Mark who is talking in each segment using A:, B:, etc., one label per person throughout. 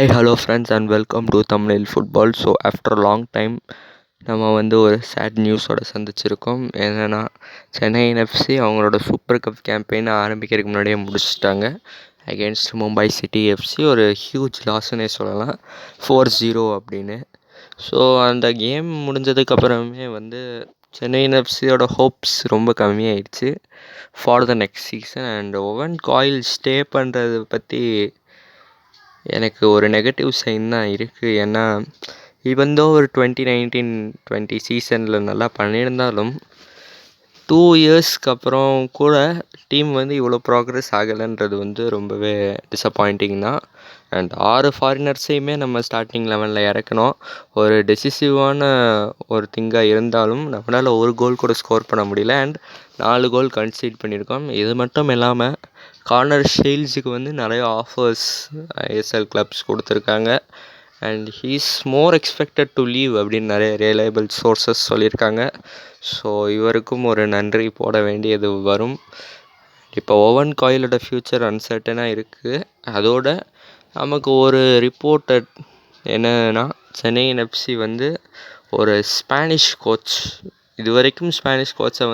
A: Hi hello friends and welcome to Tamil football. So after long time நம்ம ஒரு sad நியூஸோடு சந்திச்சிருக்கோம். என்னென்னா சென்னை எஃப்சி அவங்களோட சூப்பர் கப் கேம்பெயினை ஆரம்பிக்கிறதுக்கு முன்னாடியே முடிச்சிட்டாங்க. அகெயின்ஸ்ட் மும்பை சிட்டி எஃப்சி ஒரு ஹியூஜ் லாஸ்ன்னே சொல்லலாம், 4-0 அப்படின்னு. ஸோ அந்த கேம் முடிஞ்சதுக்கப்புறமே சென்னை எஃப்சியோட ஹோப்ஸ் ரொம்ப கம்மியாயிடுச்சு for the next season. And Owen Coyle stay பண்ணுறது பற்றி எனக்கு ஒரு நெகட்டிவ் சைன் தான் இருக்குது. ஏன்னா ஒரு 2019-20 சீசனில் நல்லா பண்ணியிருந்தாலும் 2 இயர்ஸ்க்கு அப்புறம் கூட டீம் இவ்வளோ ப்ராக்ரெஸ் ஆகலைன்றது ரொம்பவே டிசப்பாயிண்டிங் தான். அண்ட் 6 ஃபாரினர்ஸையுமே நம்ம ஸ்டார்டிங் 11ல் இறக்கணும். ஒரு டெசிசிவான ஒரு திங்காக இருந்தாலும் நம்மளால் ஒரு கோல் கூட ஸ்கோர் பண்ண முடியல. அண்ட் 4 கோல் கன்சீட் பண்ணியிருக்கோம். இது மட்டும் இல்லாமல் கார்னர் ஷீல்ட்ஸுக்கு நிறைய ஆஃபர்ஸ் ஐஎஸ்எல் கிளப்ஸ் கொடுத்துருக்காங்க. And he's more expected to leave அப்படின்னு நிறைய ரிலையபிள் சோர்ஸஸ் சொல்லியிருக்காங்க. ஸோ இவருக்கும் ஒரு நன்றி போட வேண்டியது வரும். இப்போ ஓவன் காயிலோட ஃப்யூச்சர் அன்சர்டனாக இருக்குது. அதோட நமக்கு ஒரு ரிப்போர்ட்டட் என்னன்னா சென்னை எஃப்சி ஒரு ஸ்பானிஷ் கோச், இது வரைக்கும் ஸ்பானிஷ் கோச்சை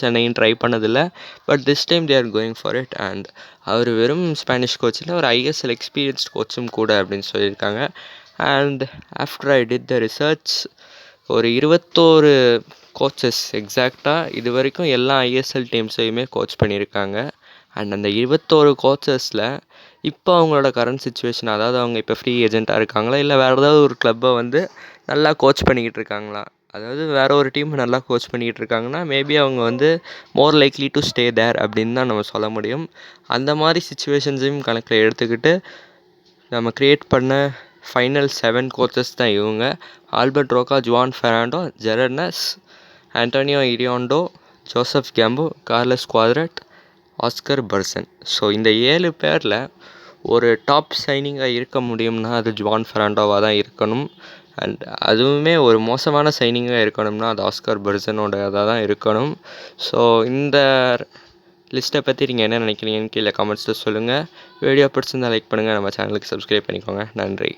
A: சென்னையின் ட்ரை பண்ணதில்லை. But this time they are going for it. And அவர் வெறும் ஸ்பானிஷ் கோச்சில் ஒரு ஐஎஸ்எல் எக்ஸ்பீரியன்ஸ்ட் கோச்சும் கூட அப்படின்னு சொல்லியிருக்காங்க. And after I did the research, ஒரு 21 கோச்சஸ் எக்ஸாக்டாக இது வரைக்கும் எல்லா ஐஎஸ்எல் டீம்ஸையுமே கோச் பண்ணியிருக்காங்க. அண்ட் அந்த 21 கோச்சஸில் இப்போ அவங்களோட கரண்ட் சுச்சுவேஷன், அதாவது அவங்க இப்போ ஃப்ரீ ஏஜெண்ட்டாக இருக்காங்களா, இல்லை வேறு ஏதாவது ஒரு கிளப்பை நல்லா கோச் பண்ணிக்கிட்டு இருக்காங்களா, அதாவது வேறு ஒரு டீம் நல்லா கோச் பண்ணிக்கிட்டு இருக்காங்கன்னா மேபி அவங்க more likely to stay there அப்படின்னு தான் நம்ம சொல்ல முடியும். அந்த மாதிரி சுச்சுவேஷன்ஸையும் கணக்கில் எடுத்துக்கிட்டு நம்ம க்ரியேட் பண்ண ஃபைனல் 7 கோச்சஸ் தான் இவங்க: Albert Roca, Juan Fernando, Gerard Nus, Antonio Iriondo, Josep Gombau, Carles Cuadrat, Oscar Bruzon. So இந்த 7 பேரில் ஒரு டாப் சைனிங்காக இருக்க முடியும்னா அது ஜுவான் ஃபெர்னாண்டோவாக தான் இருக்கணும். அண்ட் அதுவுமே ஒரு மோசமான சைனிங்காக இருக்கணும்னா அது ஆஸ்கர் பர்சனோடதாக தான் இருக்கணும். ஸோ இந்த லிஸ்ட்டை பற்றி நீங்கள் என்ன நினைக்கிறீங்கன்னு கீழே கமெண்ட்ஸில் சொல்லுங்கள். வீடியோ பிடிச்சிருந்தால் லைக் பண்ணுங்கள், நம்ம சேனலுக்கு சப்ஸ்கிரைப் பண்ணிக்கோங்க. நன்றி.